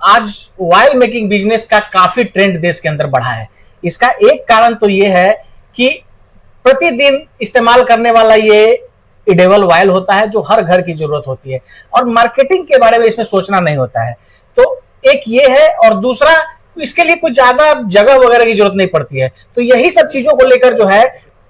आज oil making business का काफी ट्रेंड देश के अंदर बढ़ा है। इसका एक कारण तो ये है कि प्रतिदिन इस्तेमाल करने वाला ये एडिबल ऑयल होता है जो हर घर की जरूरत होती है, और मार्केटिंग के बारे में इसमें सोचना नहीं होता है। तो एक ये है, और दूसरा इसके लिए कुछ ज्यादा जगह वगैरह की जरूरत नहीं पड़ती है। तो यही सब चीजों को लेकर जो है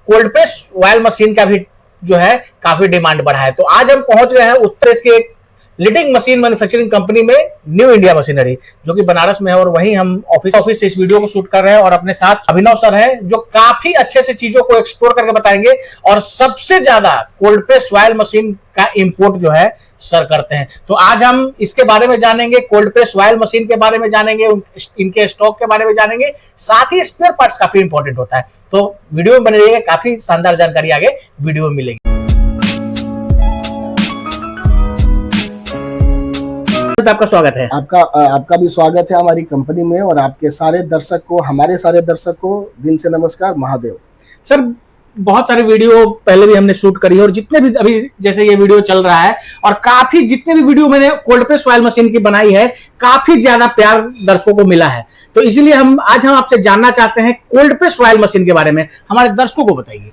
कोल्ड प्रेस ऑयल मशीन का भी जो है काफी डिमांड बढ़ा है। तो आज हम पहुंच गए हैं उत्तर प्रदेश के एक लीडिंग मशीन मैन्युफैक्चरिंग कंपनी में, न्यू इंडिया मशीनरी, जो कि बनारस में है, और वहीं हम ऑफिस से इस वीडियो को शूट कर रहे हैं। और अपने साथ अभिनव सर हैं जो काफी अच्छे से चीजों को एक्सप्लोर करके बताएंगे, और सबसे ज्यादा कोल्ड प्रेस ऑयल मशीन का इंपोर्ट जो है सर करते हैं। तो आज हम इसके बारे में जानेंगे, कोल्ड प्रेस ऑयल मशीन के बारे में जानेंगे, इनके स्टॉक के बारे में जानेंगे, साथ ही स्पेयर पार्ट्स काफी इंपॉर्टेंट होता है। तो वीडियो में बने रहिएगा, काफी शानदार जानकारी आगे वीडियो में मिलेगी। आपका स्वागत है। आपका भी स्वागत है हमारी कंपनी में, और आपके सारे दर्शक को, हमारे सारे दर्शक को दिल से नमस्कार, महादेव। सर, बहुत सारे वीडियो पहले भी हमने शूट करी है, और जितने भी अभी जैसे ये वीडियो चल रहा है, और काफी जितने भी वीडियो मैंने कोल्ड प्रेस ऑयल मशीन की बनाई है, काफी ज्यादा प्यार दर्शकों को मिला है। तो इसीलिए आज हम आपसे जानना चाहते हैं कोल्ड प्रेस ऑयल मशीन के बारे में, हमारे दर्शकों को बताइए।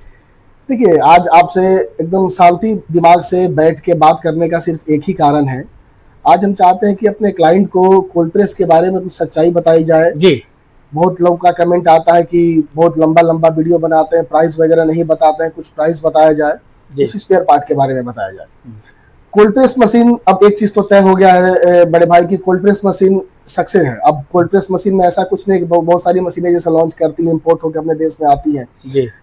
देखिए, आज आपसे एकदम शांति दिमाग से बैठ के बात करने का सिर्फ एक ही कारण है। आज हम चाहते हैं कि अपने क्लाइंट को कोल्ड प्रेस के बारे में कुछ सच्चाई बताई जाए जी। बहुत लोग का कमेंट आता है कि बहुत लंबा लंबा वीडियो बनाते हैं, प्राइस वगैरह नहीं बताते हैं, कुछ प्राइस बताया जाए, कुछ स्पेयर पार्ट के बारे में बताया जाए। कोल्ड प्रेस मशीन, अब एक चीज तो तय हो गया है बड़े भाई की कोल्ड प्रेस मशीन सक्सेस है। अब कोल्ड प्रेस मशीन में ऐसा कुछ नहीं, बहुत सारी मशीनें जैसे लॉन्च करती हैं, इंपोर्ट होकर अपने देश में आती हैं,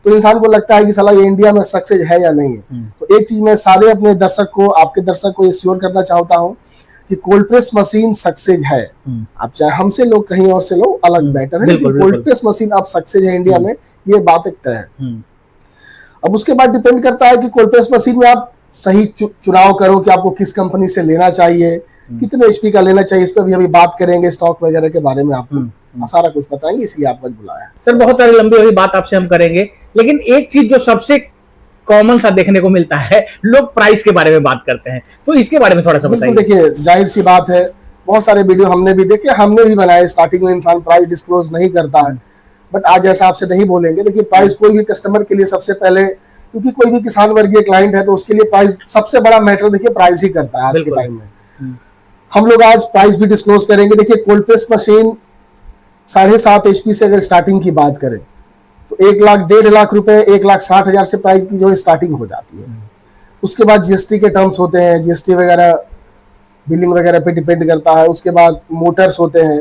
तो इंसान को लगता है कि साला ये इंडिया में सक्सेस है या नहीं है। तो एक चीज मैं सारे अपने दर्शक को, आपके दर्शक को ये श्योर करना चाहता हूँ कि कोल्ड प्रेस मशीन सक्सेस है। अब चाहे हमसे लोग कहीं और से लोग अलग बेटर है, लेकिन कोल्ड प्रेस मशीन अब सक्सेस है इंडिया में, ये बात एक तय है। अब उसके बाद डिपेंड करता है कि कोल्ड प्रेस मशीन में आप सही चुनाव करो कि आपको किस कंपनी से लेना चाहिए, कितने एचपी का लेना चाहिए। इस पर भी अभी बात करेंगे, स्टॉक वगैरह के बारे में आपको सारा कुछ बताएंगे, इसलिए आपको बुलाया। सर, बहुत सारी लंबी अभी बात आपसे हम करेंगे, लेकिन एक चीज जो सबसे कॉमन सा देखने को मिलता है, लोग प्राइस के बारे में बात करते हैं, तो इसके बारे में थोड़ा सा बताइए। देखिए, जाहिर सी बात है, बहुत सारे वीडियो हमने भी देखे, हमने भी बनाए। स्टार्टिंग में इंसान प्राइस डिस्क्लोज नहीं करता है, बट आज ऐसा आपसे नहीं बोलेंगे। देखिए, प्राइस कोई भी कस्टमर के लिए सबसे पहले, क्योंकि कोई भी किसान वर्गीय क्लाइंट है, तो उसके लिए प्राइस सबसे बड़ा मैटर देखिए प्राइस ही करता है आज के टाइम में। हम लोग आज प्राइस भी डिस्क्लोज करेंगे। देखिए, कोल्ड प्रेस मशीन 7.5 HP से अगर स्टार्टिंग की बात करें तो 1 लाख 1.5 लाख रुपए, 1,60,000 से प्राइस की जो है स्टार्टिंग हो जाती है। उसके बाद जीएसटी के टर्म्स होते हैं, जीएसटी वगैरह बिलिंग वगैरह पे डिपेंड करता है। उसके बाद मोटर्स होते हैं।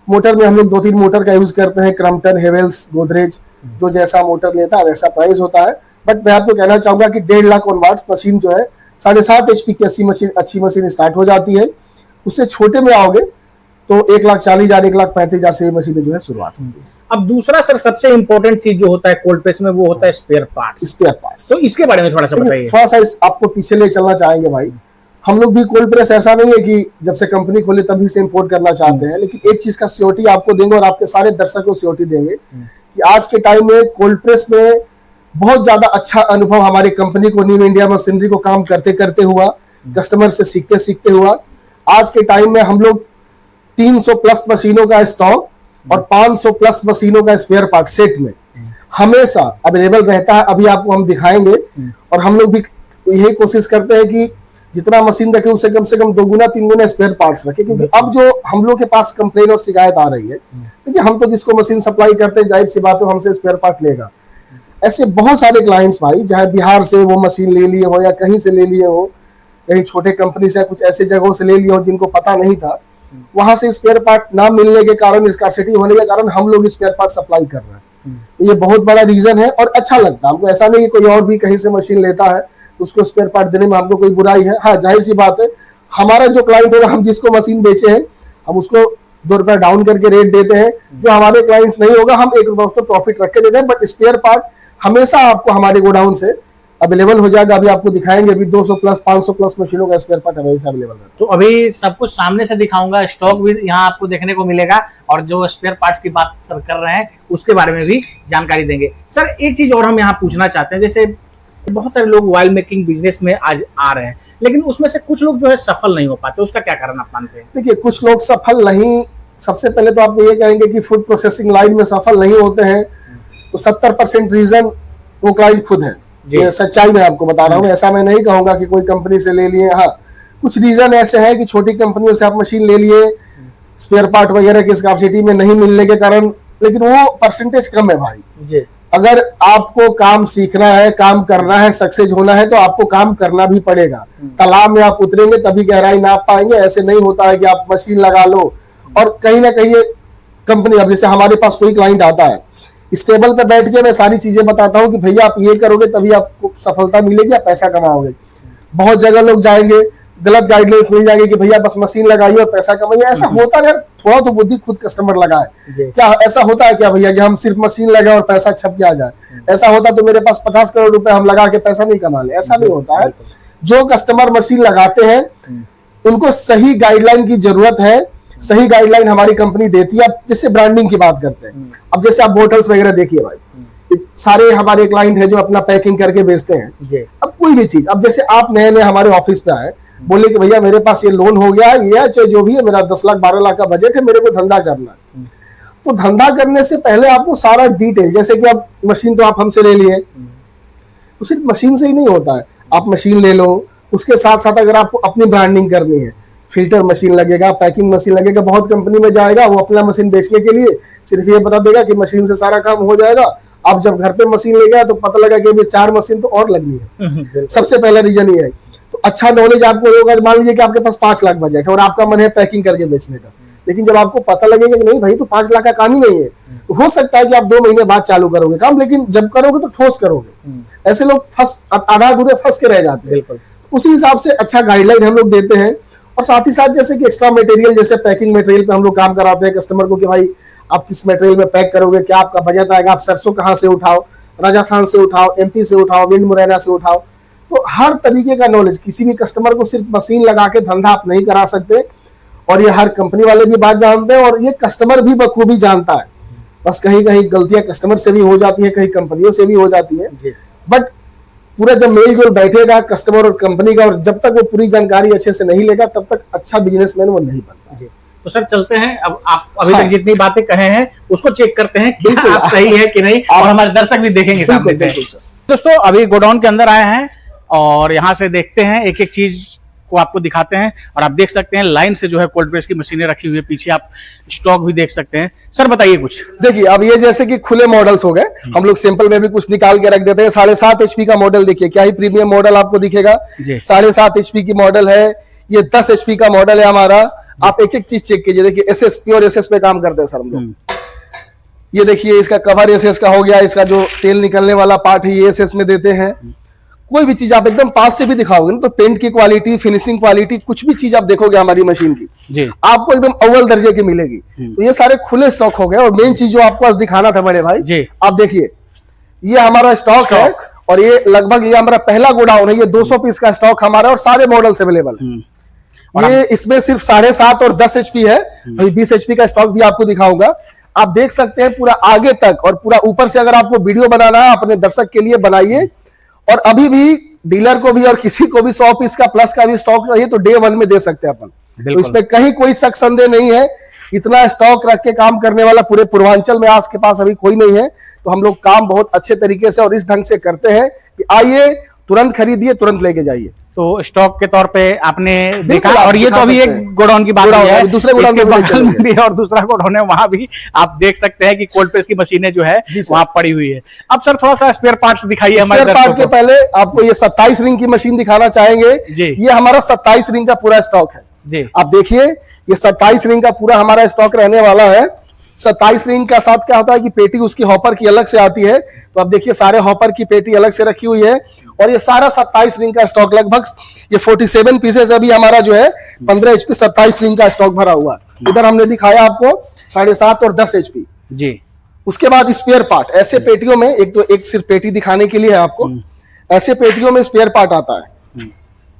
मोटर में हम लोग 2-3 मोटर का यूज करते हैं, क्रम्पटन, हेवेल्स, गोदरेज, जो जैसा मोटर लेता है वैसा प्राइस होता है। बट मैं आपको कहना चाहूंगा कि 1.5 लाख ऑनवर्ड्स मशीन जो है 7.5 HP की अच्छी मशीन स्टार्ट हो जाती है। उससे छोटे में आओगे तो 1,40,000, 1,35,000 से मशीनें जो है शुरुआत होती है। अब दूसरा सर, सबसे इंपॉर्टेंट चीज जो होता है कोल्ड प्रेस में, वो होता है स्पेयर पार्ट्स। तो इसके बारे में थोड़ा सा बताइए। थोड़ा सा आपको पीछे ले चलना चाहेंगे भाई। हम लोग भी कोल्ड प्रेस ऐसा नहीं है कि जब से कंपनी खोले तभी से इंपोर्ट करना चाहते हैं, लेकिन एक चीज का सियोरिटी आपको देंगे, और आपके सारे दर्शकों को सियोरिटी देंगे कि आज के टाइम में कोल्ड प्रेस में बहुत ज्यादा अच्छा अनुभव हमारी कंपनी को, न्यू इंडिया मशीनरी को काम करते करते हुआ, कस्टमर से सीखते सीखते हुआ। आज के टाइम में हम लोग 300 प्लस मशीनों का स्टॉक और 500 प्लस मशीनों का स्पेयर पार्ट सेट में हमेशा अवेलेबल रहता है। अभी आपको हम दिखाएंगे, और हम लोग भी यही कोशिश करते हैं कि जितना मशीन रखे उससे कम से कम 2 गुना 3 गुना स्पेयर पार्ट्स रखे, क्योंकि अब जो हम लोग के पास कंप्लेन और शिकायत आ रही है, देखिए हम तो जिसको मशीन सप्लाई करते हैं, जाहिर सी बात है हमसे स्पेयर पार्ट लेगा। ऐसे बहुत सारे क्लाइंट्स भाई, चाहे बिहार से वो मशीन ले लिए हो या कहीं से ले लिए हो, कहीं छोटे कंपनी से, कुछ ऐसे जगहों से ले लिए हो जिनको पता नहीं था, वहां से स्पेयर पार्ट ना मिलने के कारण, स्कार्सिटी होने के कारण हम लोग स्पेयर पार्ट सप्लाई कर रहे हैं। तो ये बहुत बड़ा रीजन है, और अच्छा लगता है हमको। ऐसा नहीं कि कोई और भी कहीं से मशीन लेता है तो उसको स्पेयर पार्ट देने में हमको कोई बुराई है। हाँ, जाहिर सी बात है, हमारा जो क्लाइंट होगा, हम जिसको मशीन बेचे हैं, हम उसको 2 रुपया डाउन करके रेट देते हैं। जो हमारे क्लाइंट नहीं होगा, हम 1 रुपया उस पर प्रॉफिट रख के देते हैं। बट स्पेयर पार्ट हमेशा आपको हमारे गोडाउन से अवेलेबल हो जाएगा। अभी आपको दिखाएंगे, अभी 200 प्लस 500 प्लस मशीनों का स्पेयर पार्ट हमेशा अवेलेबल है। तो अभी सब कुछ सामने से दिखाऊंगा, स्टॉक भी यहाँ आपको देखने को मिलेगा, और जो स्पेयर पार्ट्स की बात सर कर रहे हैं उसके बारे में भी जानकारी देंगे। सर, एक चीज और हम यहाँ पूछना चाहते हैं, जैसे बहुत सारे लोग ऑयल मेकिंग बिजनेस में आज आ रहे हैं, लेकिन उसमें से कुछ लोग जो है सफल नहीं हो पाते, उसका क्या कारण आप मानते हैं? देखिए, कुछ लोग सफल नहीं, सबसे पहले तो आप ये कहेंगे कि फूड प्रोसेसिंग लाइन में सफल नहीं होते हैं, तो 70% रीजन वो क्लाइंट खुद है। ये सच्चाई में आपको बता रहा हूँ, ऐसा मैं नहीं कहूंगा कि कोई कंपनी से ले लिए। हाँ, कुछ रीजन ऐसे हैं कि छोटी कंपनियों से आप मशीन ले लिए, स्पेयर पार्ट वगैरह की स्कार्सिटी में नहीं मिलने के कारण, लेकिन वो परसेंटेज कम है भाई। अगर आपको काम सीखना है, काम करना है, सक्सेस होना है, तो आपको काम करना भी पड़ेगा। तालाब में आप उतरेंगे तभी गहराई नाप पाएंगे, ऐसे नहीं होता है कि आप मशीन लगा लो और कहीं ना कहीं कंपनी, अब जैसे हमारे पास कोई क्लाइंट आता है, इस टेबल पे बैठ के मैं सारी चीजें बताता हूँ कि भैया आप ये करोगे तभी आपको सफलता मिलेगी, आप पैसा कमाओगे। बहुत जगह लोग जाएंगे, गलत गाइडलाइंस मिल जाएगी कि भैया बस मशीन लगाइए और पैसा कमाइए। ऐसा होता नहीं, थोड़ा तो बुद्धि खुद कस्टमर लगाए। क्या ऐसा होता है क्या भैया कि हम सिर्फ मशीन लगाए और पैसा छप के आ जाए? ऐसा होता तो मेरे पास 50 करोड़ रुपए हम लगा के पैसा नहीं कमा ले, ऐसा नहीं होता है। जो कस्टमर मशीन लगाते हैं उनको सही गाइडलाइन की जरूरत है, सही गाइडलाइन हमारी कंपनी देती है। अब जैसे ब्रांडिंग की बात करते हैं, अब जैसे आप बोटल्स वगैरह देखिए भाई, सारे हमारे क्लाइंट हैं जो अपना पैकिंग करके बेचते हैं। अब कोई भी चीज, अब जैसे आप नए नए हमारे ऑफिस पे आए, बोले कि भैया मेरे पास ये लोन हो गया, ये है चाहे जो भी है, मेरा 10 लाख 12 लाख का बजट है, मेरे को धंधा करना है। तो धंधा करने से पहले आपको सारा डिटेल, जैसे कि अब मशीन तो आप हमसे ले लिए, तो सिर्फ मशीन से ही नहीं होता है। आप मशीन ले लो, उसके साथ साथ अगर आपको अपनी ब्रांडिंग करनी है, फिल्टर मशीन लगेगा, पैकिंग मशीन लगेगा। बहुत कंपनी में जाएगा वो अपना मशीन बेचने के लिए सिर्फ ये बता देगा कि मशीन से सारा काम हो जाएगा। आप जब घर पे मशीन ले गया तो पता लगा कि अभी 4 मशीन तो और लगनी है। सबसे पहला रीजन ये है। तो अच्छा नॉलेज आपको होगा, मान लीजिए कि आपके पास 5 लाख बजट है और आपका मन है पैकिंग करके बेचने का, लेकिन जब आपको पता लगेगा कि नहीं भाई तो 5 लाख का काम ही नहीं है, तो हो सकता है कि आप 2 महीने बाद चालू करोगे काम, लेकिन जब करोगे तो ठोस करोगे। ऐसे लोग आधा अधूरे फंस के रह जाते हैं। उसी हिसाब से अच्छा गाइडलाइन हम लोग देते हैं। और साथ ही साथ जैसे कि एक्स्ट्रा मटेरियल, जैसे पैकिंग मटेरियल पे हम लोग काम कराते हैं कस्टमर को कि भाई आप किस मटेरियल में पैक करोगे, क्या आपका बजट आएगा, आप सरसों कहाँ से उठाओ, राजस्थान से उठाओ, MP से उठाओ, विंड मुरैना से उठाओ। तो हर तरीके का नॉलेज, किसी भी कस्टमर को सिर्फ मशीन लगा के धंधा आप नहीं करा सकते। और ये हर कंपनी वाले भी बात जानते हैं और ये कस्टमर भी बखूबी जानता है। बस कहीं कहीं गलतियां कस्टमर से भी हो जाती है, कहीं कंपनियों से भी हो जाती है, बट पूरा जब मेल जोल बैठेगा कस्टमर और कंपनी का, और जब तक वो पूरी जानकारी अच्छे से नहीं लेगा तब तक अच्छा बिजनेसमैन वो नहीं बनता। तो सर चलते हैं, अब आप अभी तक जितनी बातें कहे हैं उसको चेक करते हैं कि आप सही है कि नहीं, और हमारे दर्शक भी देखेंगे सामने से। दोस्तों अभी गोडाउन के अंदर आए हैं और यहाँ से देखते हैं, एक एक चीज को आपको दिखाते हैं। और आप देख सकते हैं लाइन से जो है कोल्ड प्रेस की मशीनें रखी हुई है, पीछे आप स्टॉक भी देख सकते हैं। सर बताइए कुछ। देखिए अब ये जैसे कि खुले मॉडल्स हो गए, हम लोग सिंपल में भी कुछ निकाल के रख देते हैं। 7.5 HP का मॉडल देखिए, क्या ही प्रीमियम मॉडल आपको दिखेगा। 7.5 HP की मॉडल है, ये 10 HP का मॉडल है हमारा। आप एक एक चीज चेक कीजिए। देखिए SS, प्योर SS पे काम करते हैं सर हम लोग। ये देखिए इसका कवर SS का हो गया, इसका जो तेल निकलने वाला पार्ट है ये SS में देते हैं। कोई भी चीज आप एकदम पास से भी दिखाओगे ना तो पेंट की क्वालिटी, फिनिशिंग क्वालिटी, कुछ भी चीज आप देखोगे हमारी मशीन की आपको एकदम अव्वल दर्जे की मिलेगी। तो ये सारे खुले स्टॉक हो गए। और मेन चीज जो आपको आज दिखाना था बड़े भाई, आप देखिए ये हमारा स्टॉक है और ये लगभग ये हमारा पहला गोडाउन है। ये 200 पीस का स्टॉक हमारा और सारे मॉडल्स अवेलेबल है। ये इसमें सिर्फ 7.5 और 10 HP है। भाई 20 HP का स्टॉक भी आपको दिखाऊंगा। आप देख सकते हैं पूरा आगे तक और पूरा ऊपर से। अगर आपको वीडियो बनाना है अपने दर्शक के लिए बनाइए। और अभी भी डीलर को भी और किसी को भी 100 पीस का प्लस का भी स्टॉक चाहिए तो डे 1 में दे सकते हैं अपन। तो इसमें कहीं कोई शक संदेह नहीं है। इतना स्टॉक रख के काम करने वाला पूरे पूर्वांचल में आज के पास अभी कोई नहीं है। तो हम लोग काम बहुत अच्छे तरीके से और इस ढंग से करते हैं कि आइए तुरंत खरीदिए, तुरंत लेके जाइए। तो स्टॉक के तौर पे आपने देखा। और ये तो अभी एक गोडाउन की बात है, दूसरे गोडाउन के बगल में भी और दूसरा गोडाउन है, वहां भी आप देख सकते हैं कि कोल्ड प्रेस की मशीनें जो है वहां पड़ी हुई है। अब सर थोड़ा सा स्पेयर पार्ट्स दिखाइए हमारे स्पेयर पार्ट के पहले आपको ये 27 रिंग की मशीन दिखाना चाहेंगे। ये हमारा 27 रिंग का पूरा स्टॉक है जी। आप देखिए ये 27 रिंग का पूरा हमारा स्टॉक रहने वाला है। 27 रिंग का साथ क्या होता है कि पेटी उसकी हॉपर की अलग से आती है। तो आप देखिए सारे हॉपर की पेटी अलग से रखी हुई है। और ये सारा 27 रिंग का स्टॉक लगभग ये 47 पीसेस अभी हमारा जो है 15 HP 27 रिंग का स्टॉक भरा हुआ है। इधर हमने दिखाया आपको 7.5 और 10 HP जी। उसके बाद स्पेयर पार्ट ऐसे पेटियों में, एक सिर्फ पेटी दिखाने के लिए है आपको, ऐसे पेटियों में स्पेयर पार्ट आता है।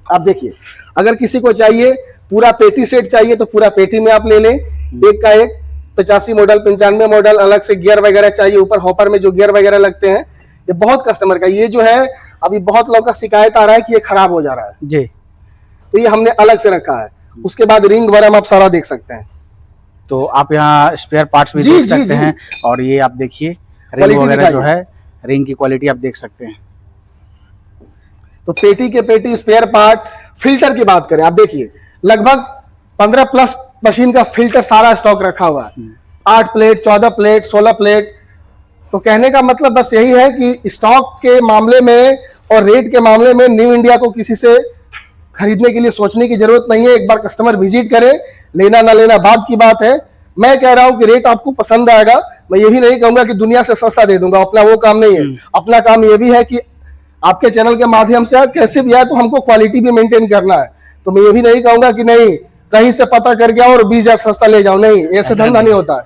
आप देखिए अगर किसी को चाहिए पूरा पेटी सेट चाहिए तो पूरा पेटी में आप ले लें, एक का एक। 85 मॉडल 95 मॉडल अलग से गियर वगैरह चाहिए, ऊपर हॉपर में जो गियर वगैरह लगते हैं ये बहुत कस्टमर का, ये जो है अभी बहुत लोगों का शिकायत आ रहा है कि ये खराब हो जा रहा है जी, तो ये हमने अलग से रखा है। उसके बाद रिंग वगैरह आप सारा देख सकते हैं। तो आप यहाँ स्पेयर पार्ट्स भी देख सकते हैं और ये आप देखिए रिंग वगैरह जो है, रिंग की क्वालिटी आप देख सकते हैं। तो पेटी के पेटी स्पेयर पार्ट, फिल्टर की बात करें, आप देखिए लगभग 15 प्लस मशीन का फिल्टर सारा स्टॉक रखा हुआ है। 8 प्लेट, 14 प्लेट, 16 प्लेट। तो कहने का मतलब बस यही है कि स्टॉक के मामले में और रेट के मामले में न्यू इंडिया को किसी से खरीदने के लिए सोचने की जरूरत नहीं है। एक बार कस्टमर विजिट करे, लेना ना लेना बात की बात है। मैं कह रहा हूं कि रेट आपको पसंद आएगा। मैं ये भी नहीं कहूंगा कि दुनिया से सस्ता दे दूंगा, अपना वो काम नहीं है। अपना काम ये भी है कि आपके चैनल के माध्यम से कैसे भी आए तो हमको क्वालिटी भी मेंटेन करना है। तो मैं ये भी नहीं कहूंगा कि नहीं कहीं से पता करके आओ और 20,000 सस्ता ले जाओ, नहीं, ऐसे धंधा नहीं होता है।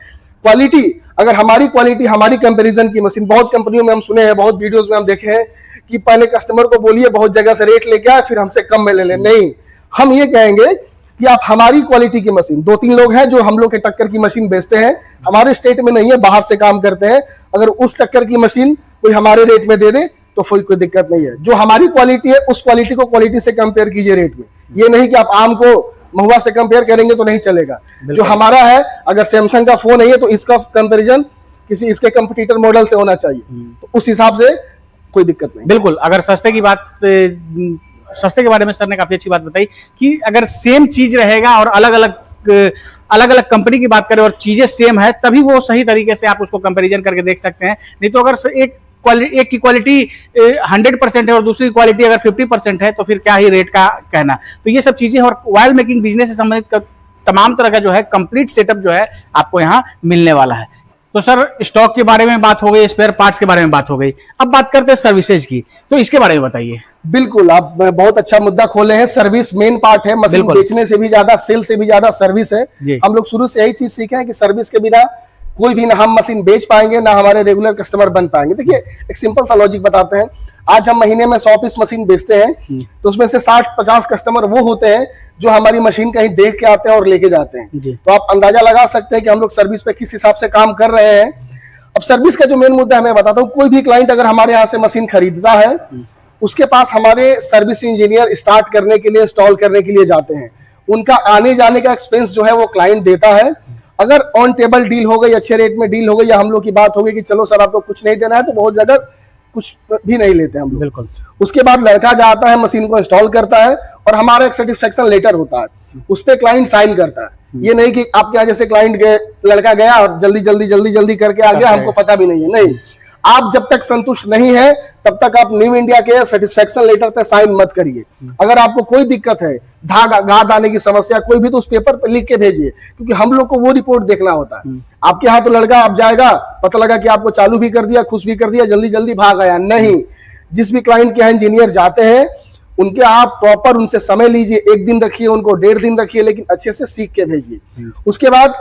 क्वालिटी, अगर हमारी क्वालिटी, हमारी कंपैरिजन की मशीन, बहुत कंपनियों में हम सुने हैं, बहुत वीडियोस में हम देखे हैं कि पहले कस्टमर को बोलिए बहुत जगह से रेट लेके आए फिर हमसे कम में ले ले। नहीं, हम ये कहेंगे कि आप हमारी क्वालिटी की मशीन, 2-3 लोग हैं जो हम लोग के टक्कर की मशीन बेचते हैं, हमारे स्टेट में नहीं है, बाहर से काम करते हैं। अगर उस टक्कर की मशीन कोई हमारे रेट में दे दे तो कोई दिक्कत नहीं है। जो हमारी क्वालिटी है उस क्वालिटी को क्वालिटी से कंपेयर कीजिए रेट में। ये नहीं कि आप आम को महुआ से कंपेयर करेंगे तो नहीं चलेगा। जो हमारा है, अगर सैमसंग का फोन है तो इसका कंपैरिजन किसी इसके कंपटीटर मॉडल से होना चाहिए, तो उस हिसाब से कोई दिक्कत नहीं। बिल्कुल। अगर सस्ते की बात, सस्ते के बारे में सर ने काफी अच्छी बात बताई कि अगर सेम चीज रहेगा और अलग अलग कंपनी की बात करें और चीजें सेम है तभी वो सही तरीके से आप उसको कंपैरिजन करके देख सकते हैं। नहीं तो अगर एक की क्वालिटी 100% है और दूसरी क्वालिटी अगर 50% है तो फिर क्या ही रेट का कहना। तो ये सब चीजें और वायल मेकिंग बिजनेस से संबंधित तमाम तरह का जो है कंप्लीट सेटअप जो है आपको यहाँ मिलने वाला है। तो सर स्टॉक के बारे में बात हो गई, स्पेयर पार्ट्स के बारे में बात हो गई, अब बात करते हैं सर्विसेज की। तो इसके बारे में बताइए। बिल्कुल, आप बहुत अच्छा मुद्दा खोले हैं। सर्विस मेन पार्ट है। मशीन बेचने से भी ज्यादा, सेल से भी ज्यादा सर्विस है। हम लोग शुरू से यही चीज सीखे हैं कि सर्विस के बिना कोई भी ना हम मशीन बेच पाएंगे ना हमारे रेगुलर कस्टमर बन पाएंगे। देखिए एक सिंपल सा लॉजिक बताते हैं। आज हम महीने में 100 पीस मशीन बेचते हैं तो उसमें से 60-50 कस्टमर वो होते हैं जो हमारी मशीन कहीं देख के आते हैं और लेके जाते हैं। तो आप अंदाजा लगा सकते हैं कि हम लोग सर्विस पे किस हिसाब से काम कर रहे हैं। अब सर्विस का जो मेन मुद्दा है मैं बताता हूँ। कोई भी क्लाइंट अगर हमारे यहाँ से मशीन खरीदता है उसके पास हमारे सर्विस इंजीनियर स्टार्ट करने के लिए, इंस्टॉल करने के लिए जाते हैं। उनका आने जाने का एक्सपेंस जो है वो क्लाइंट देता है। अगर ऑन टेबल डील हो गई, अच्छे रेट में डील हो गई, या हम लोग की बात हो गई कि चलो सर आपको कुछ नहीं देना है, तो बहुत ज्यादा कुछ भी नहीं लेते हम लोग। बिल्कुल। उसके बाद लड़का जाता है, मशीन को इंस्टॉल करता है और हमारा एक सेटिस्फेक्शन लेटर होता है, उस पर क्लाइंट साइन करता है। ये नहीं कि आपके यहाँ जैसे क्लाइंट गए, लड़का गया और जल्दी करके आ गया, हमको पता भी नहीं है। नहीं, आप जब तक संतुष्ट नहीं है तब तक आप न्यू इंडिया के सेटिस्फेक्शन लेटर पे साइन मत करिए। अगर आपको कोई दिक्कत है, घात आने की समस्या कोई भी, तो उस पेपर पे लिख के भेजिए, क्योंकि हम लोग को वो रिपोर्ट देखना होता है। आपके यहाँ तो लड़का आप जाएगा, पता लगा कि आपको चालू भी कर दिया, खुश भी कर दिया, जल्दी भाग आया। नहीं, जिस भी क्लाइंट के यहाँ इंजीनियर जाते हैं उनके आप प्रॉपर उनसे समय लीजिए। 1 दिन रखिए उनको, 1.5 दिन रखिए, लेकिन अच्छे से सीख के भेजिए। उसके बाद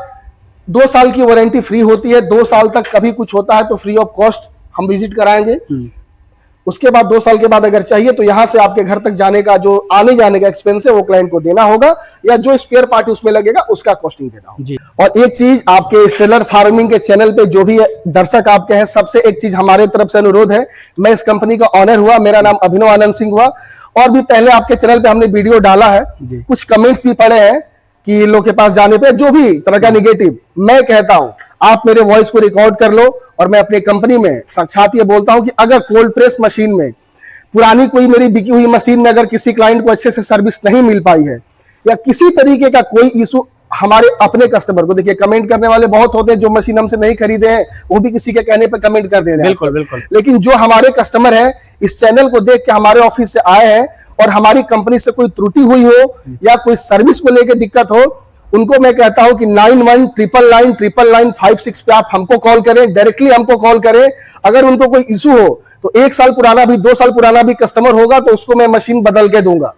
2 साल की वारंटी फ्री होती है। 2 साल तक कभी कुछ होता है तो फ्री ऑफ कॉस्ट हम विजिट कराएंगे। उसके बाद 2 साल के बाद अगर चाहिए तो यहाँ से आपके घर तक जाने का जो आने जाने का एक्सपेंस है वो क्लाइंट को देना होगा, या जो स्पेयर पार्ट उसमें लगेगा उसका कॉस्टिंग देना होगा। और एक चीज, आपके स्टेलर फार्मिंग के चैनल पे जो भी दर्शक आपके हैं, सबसे एक चीज हमारे तरफ से अनुरोध है। मैं इस कंपनी का ऑनर हुआ, मेरा नाम अभिनव आनंद सिंह हुआ, और भी पहले आपके चैनल पे हमने वीडियो डाला है। कुछ कमेंट्स भी पड़े हैं कि लोग के पास जाने पे जो भी तरह का निगेटिव, मैं कहता हूं आप मेरे वॉइस को रिकॉर्ड कर लो, और मैं अपनी कंपनी में साक्षात ये बोलता हूं कि अगर कोल्ड प्रेस मशीन में, पुरानी कोई मेरी बिकी हुई मशीन में अगर किसी क्लाइंट को अच्छे से सर्विस नहीं मिल पाई है, या किसी तरीके का कोई इशू हमारे अपने कस्टमर को, देखिए कमेंट करने वाले बहुत होते हैं, जो मशीन हमसे नहीं खरीदे हैं वो भी किसी के कहने पे कमेंट कर दे रहे हैं। बिल्कुल। लेकिन जो हमारे कस्टमर है, इस चैनल को देख के हमारे ऑफिस से आए हैं और हमारी कंपनी से कोई त्रुटि हुई हो या कोई सर्विस को लेकर दिक्कत हो, उनको मैं कहता हूं कि 91999955 पे आप हमको कॉल करें, डायरेक्टली हमको कॉल करें। अगर उनको कोई इशू हो तो 1 साल पुराना भी, 2 साल पुराना भी कस्टमर होगा तो उसको मैं मशीन बदल के दूंगा।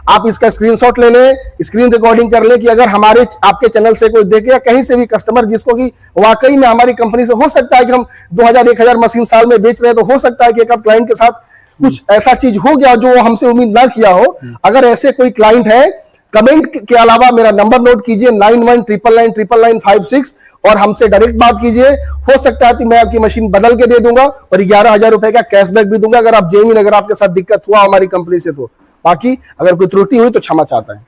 आप इसका स्क्रीनशॉट ले लें, स्क्रीन रिकॉर्डिंग कर ले कि अगर हमारे आपके चैनल से कोई देखे या कहीं से भी कस्टमर जिसको कि वाकई में हमारी कंपनी से, हो सकता है कि हम 2000-1000 मशीन साल में बेच रहे हैं, तो हो सकता है कि एक आध क्लाइंट के साथ कुछ ऐसा चीज हो गया जो हमसे उम्मीद ना किया हो। अगर ऐसे कोई क्लाइंट है, कमेंट के अलावा मेरा नंबर नोट कीजिए 9199999956 और हमसे डायरेक्ट बात कीजिए। हो सकता है कि मैं आपकी मशीन बदल के दे दूंगा और 11,000 रुपए का कैशबैक भी दूंगा अगर आप जेन्युइन, अगर आपके साथ दिक्कत हुआ हमारी कंपनी से तो। बाकी अगर कोई त्रुटि हुई तो क्षमा चाहता है।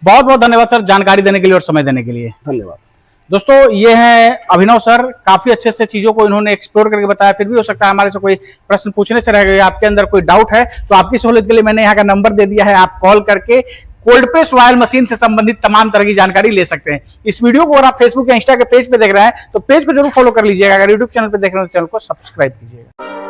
बहुत बहुत धन्यवाद सर जानकारी देने के लिए और समय देने के लिए। धन्यवाद दोस्तों, ये हैं अभिनव सर, काफी अच्छे से चीजों को इन्होंने एक्सप्लोर करके बताया। फिर भी हो सकता है हमारे से कोई प्रश्न पूछने से रह गए, आपके अंदर कोई डाउट है तो आपकी सहूलियत के लिए मैंने यहाँ का नंबर दे दिया है, आप कॉल करके कोल्ड प्रेस ऑयल मशीन से संबंधित तमाम तरह की जानकारी ले सकते हैं। इस वीडियो को अगर आप फेसबुक या इंस्टा के पेज पे देख रहे हैं तो पेज को जरूर फॉलो कर लीजिएगा, अगर यूट्यूब चैनल पे देख रहे हैं तो चैनल को सब्सक्राइब कीजिएगा।